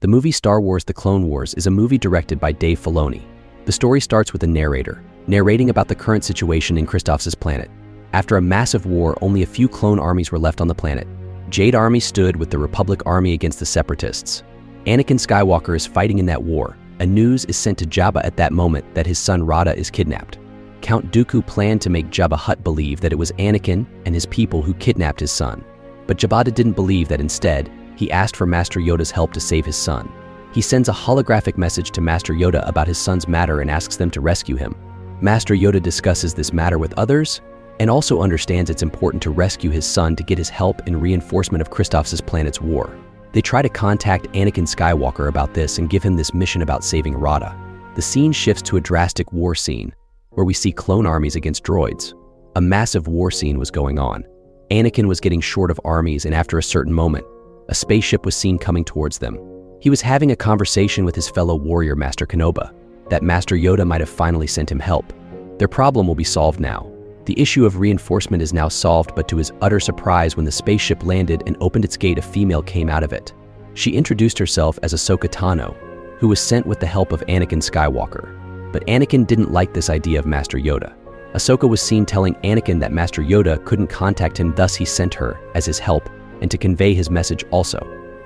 The movie Star Wars: The Clone Wars is a movie directed by Dave Filoni. The story starts with a narrator, narrating about the current situation in Christoph's planet. After a massive war, only a few clone armies were left on the planet. Jade Army stood with the Republic Army against the Separatists. Anakin Skywalker is fighting in that war, and news is sent to Jabba at that moment that his son Rada is kidnapped. Count Dooku planned to make Jabba Hutt believe that it was Anakin and his people who kidnapped his son. But Jabba didn't believe that. Instead, he asked for Master Yoda's help to save his son. He sends a holographic message to Master Yoda about his son's matter and asks them to rescue him. Master Yoda discusses this matter with others and also understands it's important to rescue his son to get his help in reinforcement of Christoph's planet's war. They try to contact Anakin Skywalker about this and give him this mission about saving Rada. The scene shifts to a drastic war scene where we see clone armies against droids. A massive war scene was going on. Anakin was getting short of armies, and after a certain moment, a spaceship was seen coming towards them. He was having a conversation with his fellow warrior, Master Kenoba, that Master Yoda might have finally sent him help. Their problem will be solved now. The issue of reinforcement is now solved, but to his utter surprise, when the spaceship landed and opened its gate, a female came out of it. She introduced herself as Ahsoka Tano, who was sent with the help of Anakin Skywalker. But Anakin didn't like this idea of Master Yoda. Ahsoka was seen telling Anakin that Master Yoda couldn't contact him, thus he sent her as his help and to convey his message also.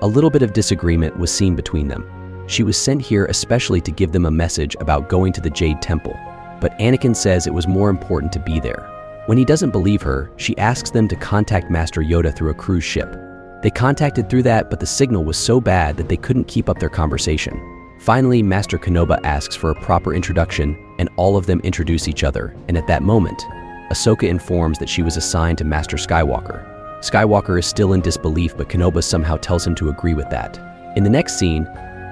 A little bit of disagreement was seen between them. She was sent here especially to give them a message about going to the Jade Temple, but Anakin says it was more important to be there. When he doesn't believe her, she asks them to contact Master Yoda through a cruise ship. They contacted through that, but the signal was so bad that they couldn't keep up their conversation. Finally, Master Kenoba asks for a proper introduction, and all of them introduce each other, and at that moment, Ahsoka informs that she was assigned to Master Skywalker. Skywalker is still in disbelief, but Kenoba somehow tells him to agree with that. In the next scene,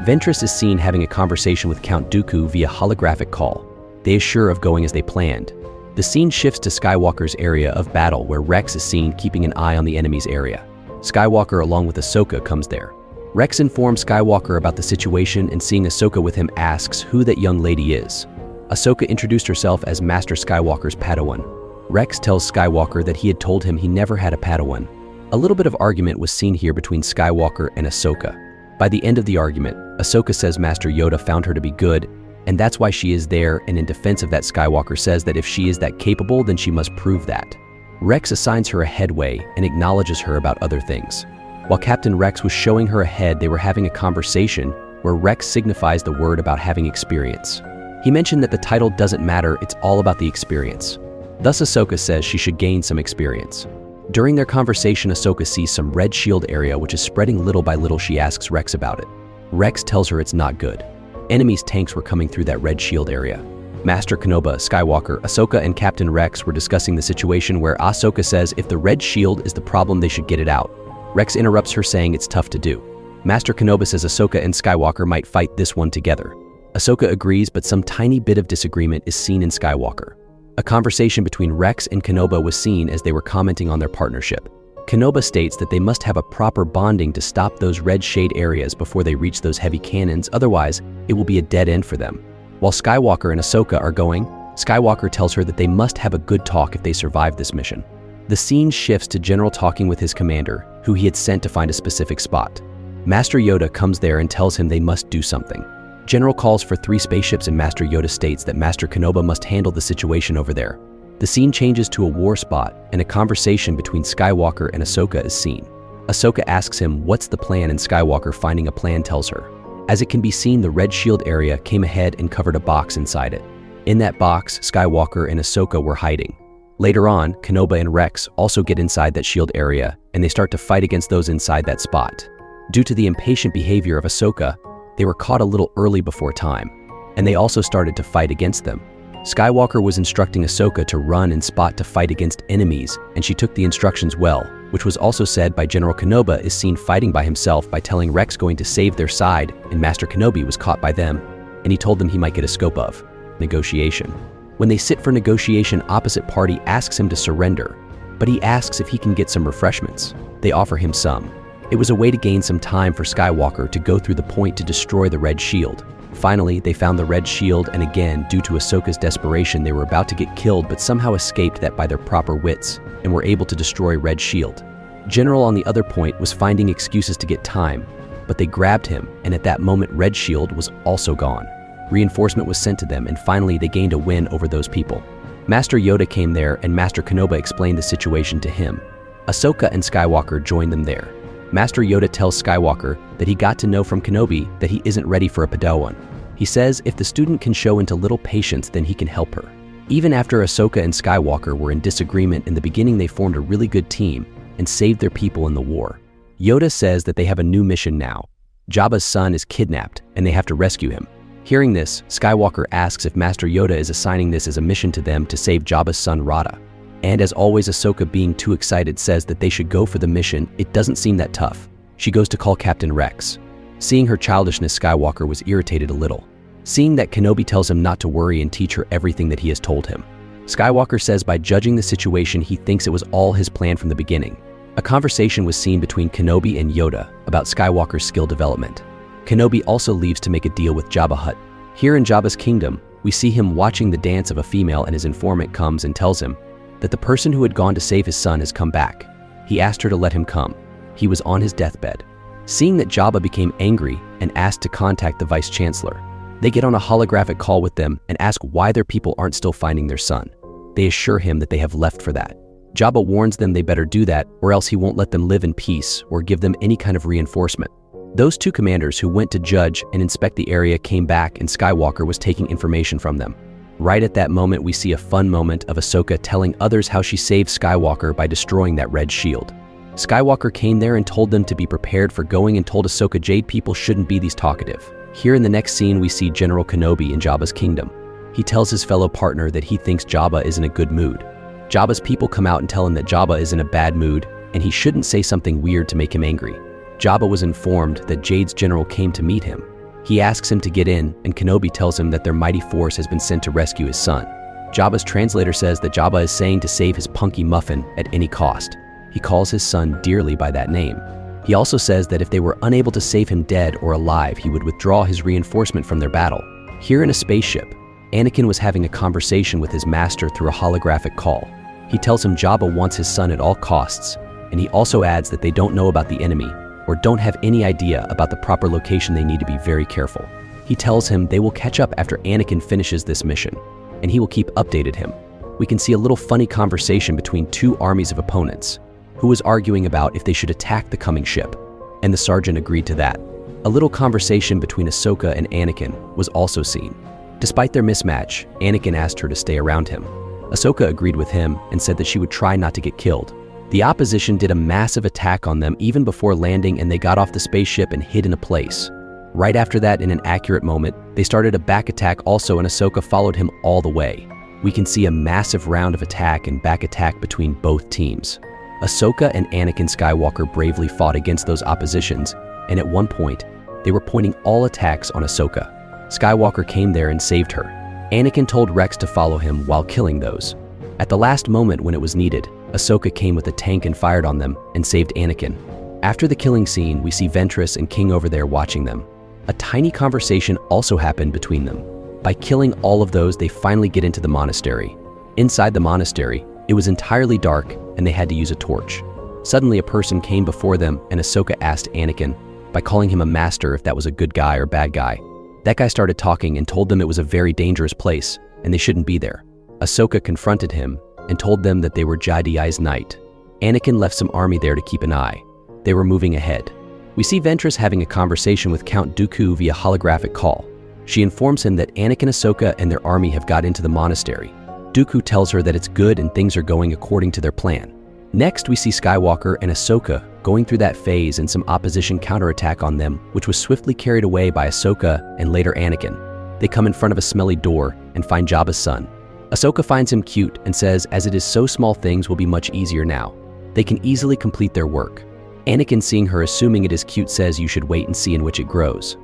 Ventress is seen having a conversation with Count Dooku via holographic call. They are sure of going as they planned. The scene shifts to Skywalker's area of battle, where Rex is seen keeping an eye on the enemy's area. Skywalker, along with Ahsoka, comes there. Rex informs Skywalker about the situation, and seeing Ahsoka with him, asks who that young lady is. Ahsoka introduced herself as Master Skywalker's Padawan. Rex tells Skywalker that he had told him he never had a Padawan. A little bit of argument was seen here between Skywalker and Ahsoka. By the end of the argument, Ahsoka says Master Yoda found her to be good, and that's why she is there, and in defense of that, Skywalker says that if she is that capable, then she must prove that. Rex assigns her a headway and acknowledges her about other things. While Captain Rex was showing her a head, they were having a conversation where Rex signifies the word about having experience. He mentioned that the title doesn't matter, it's all about the experience. Thus, Ahsoka says she should gain some experience. During their conversation, Ahsoka sees some red shield area which is spreading little by little. She asks Rex about it. Rex tells her it's not good. Enemies' tanks were coming through that red shield area. Master Kenoba, Skywalker, Ahsoka, and Captain Rex were discussing the situation where Ahsoka says if the red shield is the problem, they should get it out. Rex interrupts her, saying it's tough to do. Master Kenoba says Ahsoka and Skywalker might fight this one together. Ahsoka agrees, but some tiny bit of disagreement is seen in Skywalker. A conversation between Rex and Kenoba was seen as they were commenting on their partnership. Kenoba states that they must have a proper bonding to stop those red shade areas before they reach those heavy cannons, otherwise it will be a dead end for them. While Skywalker and Ahsoka are going, Skywalker tells her that they must have a good talk if they survive this mission. The scene shifts to General talking with his commander, who he had sent to find a specific spot. Master Yoda comes there and tells him they must do something. General calls for 3 spaceships, and Master Yoda states that Master Kenoba must handle the situation over there. The scene changes to a war spot, and a conversation between Skywalker and Ahsoka is seen. Ahsoka asks him what's the plan, and Skywalker, finding a plan, tells her. As it can be seen, the red shield area came ahead and covered a box inside it. In that box, Skywalker and Ahsoka were hiding. Later on, Kenoba and Rex also get inside that shield area, and they start to fight against those inside that spot. Due to the impatient behavior of Ahsoka, they were caught a little early before time, and they also started to fight against them. Skywalker was instructing Ahsoka to run and spot to fight against enemies, and she took the instructions well, which was also said by General Kenoba is seen fighting by himself by telling Rex going to save their side, and Master Kenobi was caught by them, and he told them he might get a scope of negotiation. When they sit for negotiation, opposite party asks him to surrender, but he asks if he can get some refreshments. They offer him some. It was a way to gain some time for Skywalker to go through the point to destroy the red shield. Finally, they found the red shield, and again, due to Ahsoka's desperation, they were about to get killed but somehow escaped that by their proper wits and were able to destroy red shield. General, on the other point, was finding excuses to get time, but they grabbed him, and at that moment Red Shield was also gone. Reinforcement was sent to them, and finally they gained a win over those people. Master Yoda came there, and Master Kenobi explained the situation to him. Ahsoka and Skywalker joined them there. Master Yoda tells Skywalker that he got to know from Kenobi that he isn't ready for a Padawan. He says if the student can show into little patience, then he can help her. Even after Ahsoka and Skywalker were in disagreement in the beginning, they formed a really good team and saved their people in the war. Yoda says that they have a new mission now. Jabba's son is kidnapped, and they have to rescue him. Hearing this, Skywalker asks if Master Yoda is assigning this as a mission to them to save Jabba's son Rada. And as always, Ahsoka, being too excited, says that they should go for the mission. It doesn't seem that tough. She goes to call Captain Rex. Seeing her childishness, Skywalker was irritated a little. Seeing that Kenobi tells him not to worry and teach her everything that he has told him. Skywalker says by judging the situation, he thinks it was all his plan from the beginning. A conversation was seen between Kenobi and Yoda about Skywalker's skill development. Kenobi also leaves to make a deal with Jabba Hutt. Here in Jabba's kingdom, we see him watching the dance of a female, and his informant comes and tells him that the person who had gone to save his son has come back. He asked her to let him come. He was on his deathbed. Seeing that, Jabba became angry and asked to contact the Vice Chancellor. They get on a holographic call with them and ask why their people aren't still finding their son. They assure him that they have left for that. Jabba warns them they better do that, or else he won't let them live in peace or give them any kind of reinforcement. Those two commanders who went to judge and inspect the area came back, and Skywalker was taking information from them. Right at that moment, we see a fun moment of Ahsoka telling others how she saved Skywalker by destroying that red shield. Skywalker came there and told them to be prepared for going, and told Ahsoka Jade people shouldn't be these talkative. Here in the next scene, we see General Kenobi in Jabba's kingdom. He tells his fellow partner that he thinks Jabba is in a good mood. Jabba's people come out and tell him that Jabba is in a bad mood, and he shouldn't say something weird to make him angry. Jabba was informed that Jade's general came to meet him. He asks him to get in, and Kenobi tells him that their mighty force has been sent to rescue his son. Jabba's translator says that Jabba is saying to save his punky muffin at any cost. He calls his son dearly by that name. He also says that if they were unable to save him dead or alive, he would withdraw his reinforcement from their battle. Here in a spaceship, Anakin was having a conversation with his master through a holographic call. He tells him Jabba wants his son at all costs, and he also adds that they don't know about the enemy or don't have any idea about the proper location. They need to be very careful. He tells him they will catch up after Anakin finishes this mission, and he will keep updated him. We can see a little funny conversation between two armies of opponents, who was arguing about if they should attack the coming ship, and the sergeant agreed to that. A little conversation between Ahsoka and Anakin was also seen. Despite their mismatch, Anakin asked her to stay around him. Ahsoka agreed with him and said that she would try not to get killed. The opposition did a massive attack on them even before landing, and they got off the spaceship and hid in a place. Right after that, in an accurate moment, they started a back attack also, and Ahsoka followed him all the way. We can see a massive round of attack and back attack between both teams. Ahsoka and Anakin Skywalker bravely fought against those oppositions, and at one point, they were pointing all attacks on Ahsoka. Skywalker came there and saved her. Anakin told Rex to follow him while killing those. At the last moment when it was needed, Ahsoka came with a tank and fired on them and saved Anakin. After the killing scene, we see Ventress and King over there watching them. A tiny conversation also happened between them. By killing all of those, they finally get into the monastery. Inside the monastery, it was entirely dark and they had to use a torch. Suddenly, a person came before them, and Ahsoka asked Anakin, by calling him a master, if that was a good guy or bad guy. That guy started talking and told them it was a very dangerous place and they shouldn't be there. Ahsoka confronted him and told them that they were Jedi's knight. Anakin left some army there to keep an eye. They were moving ahead. We see Ventress having a conversation with Count Dooku via holographic call. She informs him that Anakin, Ahsoka, and their army have got into the monastery. Dooku tells her that it's good and things are going according to their plan. Next, we see Skywalker and Ahsoka going through that phase, and some opposition counterattack on them, which was swiftly carried away by Ahsoka and later Anakin. They come in front of a smelly door and find Jabba's son. Ahsoka finds him cute and says, as it is so small, things will be much easier now. They can easily complete their work. Anakin, seeing her assuming it is cute, says you should wait and see in which it grows.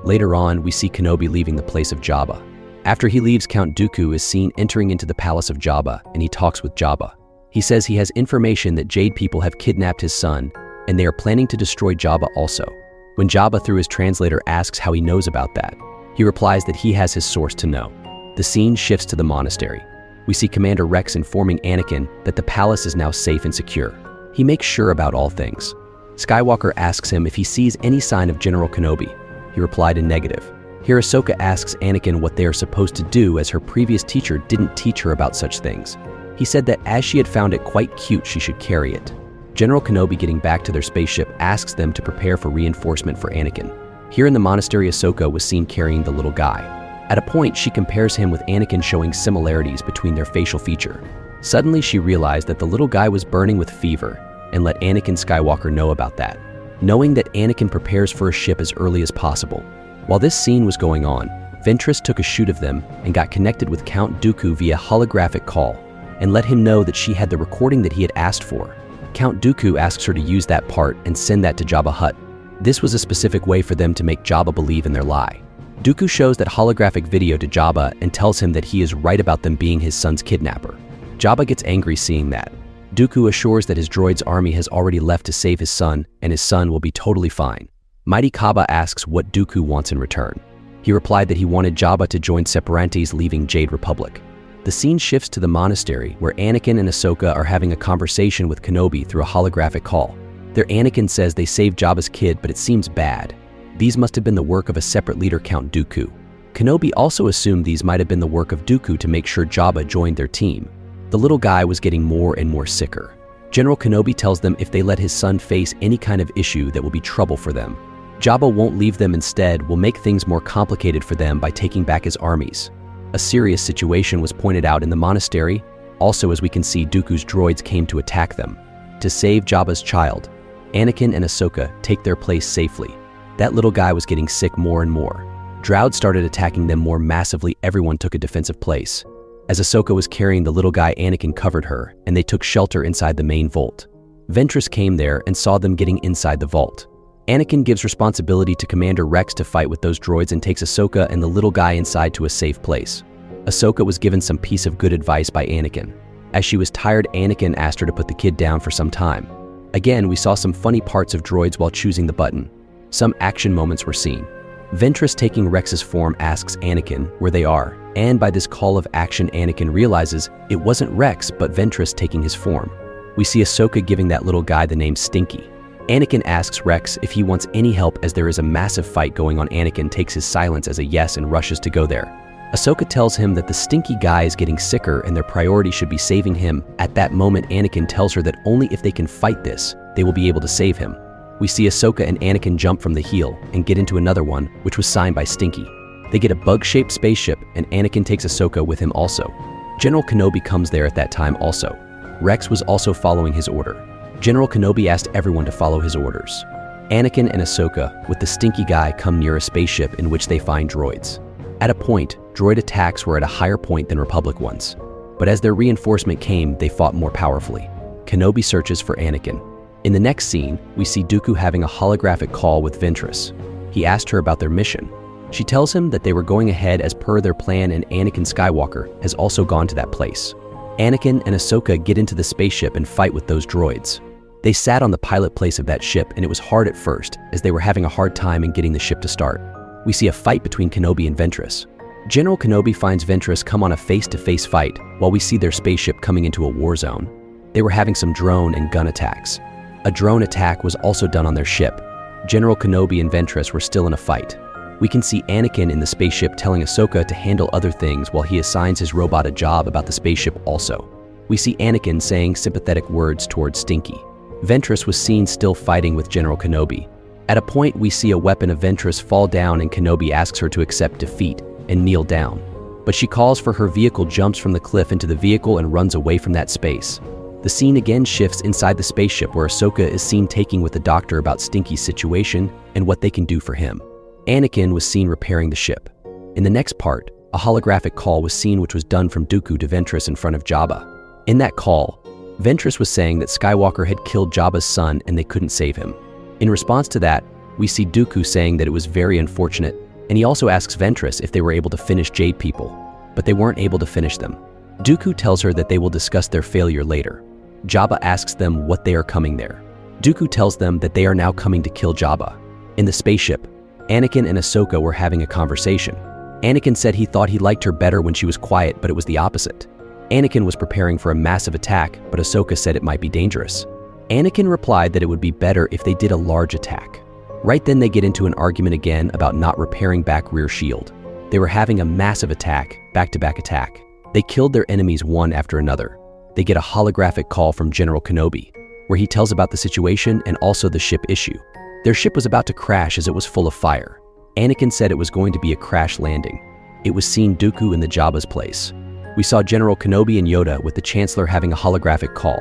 Later on, we see Kenobi leaving the place of Jabba. After he leaves, Count Dooku is seen entering into the palace of Jabba, and he talks with Jabba. He says he has information that Jade people have kidnapped his son, and they are planning to destroy Jabba also. When Jabba, through his translator, asks how he knows about that, he replies that he has his source to know. The scene shifts to the monastery. We see Commander Rex informing Anakin that the palace is now safe and secure. He makes sure about all things. Skywalker asks him if he sees any sign of General Kenobi. He replied in negative. Here Ahsoka asks Anakin what they are supposed to do, as her previous teacher didn't teach her about such things. He said that as she had found it quite cute, she should carry it. General Kenobi, getting back to their spaceship, asks them to prepare for reinforcement for Anakin. Here in the monastery, Ahsoka was seen carrying the little guy. At a point, she compares him with Anakin, showing similarities between their facial feature. Suddenly, she realized that the little guy was burning with fever and let Anakin Skywalker know about that. Knowing that, Anakin prepares for a ship as early as possible. While this scene was going on, Ventress took a shoot of them and got connected with Count Dooku via holographic call and let him know that she had the recording that he had asked for. Count Dooku asks her to use that part and send that to Jabba Hutt. This was a specific way for them to make Jabba believe in their lie. Dooku shows that holographic video to Jabba and tells him that he is right about them being his son's kidnapper. Jabba gets angry seeing that. Dooku assures that his droid's army has already left to save his son, and his son will be totally fine. Mighty Kaba asks what Dooku wants in return. He replied that he wanted Jabba to join Separatists leaving Jade Republic. The scene shifts to the monastery, where Anakin and Ahsoka are having a conversation with Kenobi through a holographic call. Their Anakin says they saved Jabba's kid, but it seems bad. These must have been the work of a separate leader, Count Dooku. Kenobi also assumed these might have been the work of Dooku to make sure Jabba joined their team. The little guy was getting more and more sicker. General Kenobi tells them if they let his son face any kind of issue, that will be trouble for them. Jabba won't leave them, instead will make things more complicated for them by taking back his armies. A serious situation was pointed out in the monastery. Also, as we can see, Dooku's droids came to attack them. To save Jabba's child, Anakin and Ahsoka take their place safely. That little guy was getting sick more and more. Droud started attacking them more massively. Everyone took a defensive place. As Ahsoka was carrying the little guy, Anakin covered her, and they took shelter inside the main vault. Ventress came there and saw them getting inside the vault. Anakin gives responsibility to Commander Rex to fight with those droids and takes Ahsoka and the little guy inside to a safe place. Ahsoka was given some piece of good advice by Anakin. As she was tired, Anakin asked her to put the kid down for some time. Again, we saw some funny parts of droids while choosing the button. Some action moments were seen. Ventress, taking Rex's form, asks Anakin where they are, and by this call of action, Anakin realizes it wasn't Rex but Ventress taking his form. We see Ahsoka giving that little guy the name Stinky. Anakin asks Rex if he wants any help, as there is a massive fight going on. Anakin takes his silence as a yes and rushes to go there. Ahsoka tells him that the stinky guy is getting sicker and their priority should be saving him. At that moment, Anakin tells her that only if they can fight this, they will be able to save him. We see Ahsoka and Anakin jump from the heel and get into another one, which was signed by Stinky. They get a bug-shaped spaceship, and Anakin takes Ahsoka with him also. General Kenobi comes there at that time also. Rex was also following his order. General Kenobi asked everyone to follow his orders. Anakin and Ahsoka, with the stinky guy, come near a spaceship in which they find droids. At a point, droid attacks were at a higher point than Republic ones. But as their reinforcement came, they fought more powerfully. Kenobi searches for Anakin. In the next scene, we see Dooku having a holographic call with Ventress. He asked her about their mission. She tells him that they were going ahead as per their plan, and Anakin Skywalker has also gone to that place. Anakin and Ahsoka get into the spaceship and fight with those droids. They sat on the pilot place of that ship, and it was hard at first, as they were having a hard time in getting the ship to start. We see a fight between Kenobi and Ventress. General Kenobi finds Ventress come on a face-to-face fight, while we see their spaceship coming into a war zone. They were having some drone and gun attacks. A drone attack was also done on their ship. General Kenobi and Ventress were still in a fight. We can see Anakin in the spaceship telling Ahsoka to handle other things while he assigns his robot a job about the spaceship also. We see Anakin saying sympathetic words towards Stinky. Ventress was seen still fighting with General Kenobi. At a point, we see a weapon of Ventress fall down, and Kenobi asks her to accept defeat and kneel down. But she calls for her vehicle, jumps from the cliff into the vehicle, and runs away from that space. The scene again shifts inside the spaceship, where Ahsoka is seen taking with the doctor about Stinky's situation and what they can do for him. Anakin was seen repairing the ship. In the next part, a holographic call was seen, which was done from Dooku to Ventress in front of Jabba. In that call, Ventress was saying that Skywalker had killed Jabba's son and they couldn't save him. In response to that, we see Dooku saying that it was very unfortunate, and he also asks Ventress if they were able to finish Jade people, but they weren't able to finish them. Dooku tells her that they will discuss their failure later. Jabba asks them what they are coming there. Dooku tells them that they are now coming to kill Jabba. In the spaceship, Anakin and Ahsoka were having a conversation. Anakin said he thought he liked her better when she was quiet, but it was the opposite. Anakin was preparing for a massive attack, but Ahsoka said it might be dangerous. Anakin replied that it would be better if they did a large attack. Right then they get into an argument again about not repairing back rear shield. They were having a massive attack, back-to-back attack. They killed their enemies one after another. They get a holographic call from General Kenobi, where he tells about the situation and also the ship issue. Their ship was about to crash as it was full of fire. Anakin said it was going to be a crash landing. It was seeing Dooku in the Jabba's place. We saw General Kenobi and Yoda with the Chancellor having a holographic call.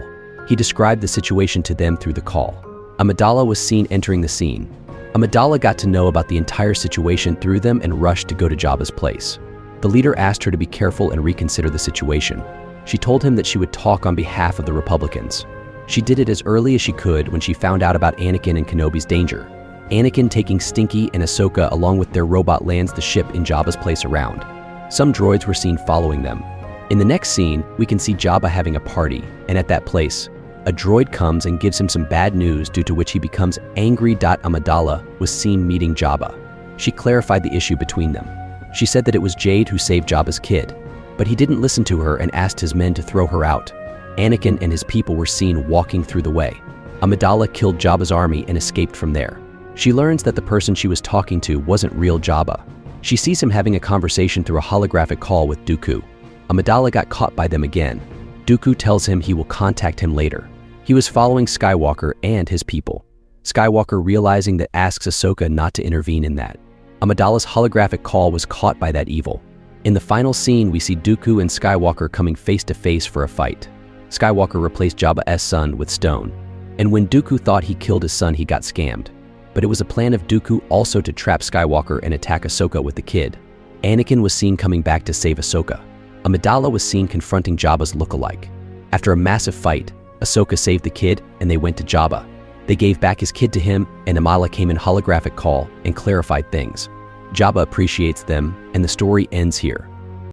He described the situation to them through the call. Amidala was seen entering the scene. Amidala got to know about the entire situation through them and rushed to go to Jabba's place. The leader asked her to be careful and reconsider the situation. She told him that she would talk on behalf of the Republicans. She did it as early as she could when she found out about Anakin and Kenobi's danger. Anakin taking Stinky and Ahsoka along with their robot lands the ship in Jabba's place around. Some droids were seen following them. In the next scene, we can see Jabba having a party, and at that place, a droid comes and gives him some bad news, due to which he becomes angry. Amidala was seen meeting Jabba. She clarified the issue between them. She said that it was Jade who saved Jabba's kid, but he didn't listen to her and asked his men to throw her out. Anakin and his people were seen walking through the way. Amidala killed Jabba's army and escaped from there. She learns that the person she was talking to wasn't real Jabba. She sees him having a conversation through a holographic call with Dooku. Amidala got caught by them again. Dooku tells him he will contact him later. He was following Skywalker and his people. Skywalker, realizing that, asks Ahsoka not to intervene in that. Amidala's holographic call was caught by that evil. In the final scene, we see Dooku and Skywalker coming face to face for a fight. Skywalker replaced Jabba's son with stone, and when Dooku thought he killed his son, he got scammed. But it was a plan of Dooku also to trap Skywalker and attack Ahsoka with the kid. Anakin was seen coming back to save Ahsoka. Amidala was seen confronting Jabba's look-alike. After a massive fight, Ahsoka saved the kid and they went to Jabba. They gave back his kid to him, and Amidala came in holographic call and clarified things. Jabba appreciates them, and the story ends here.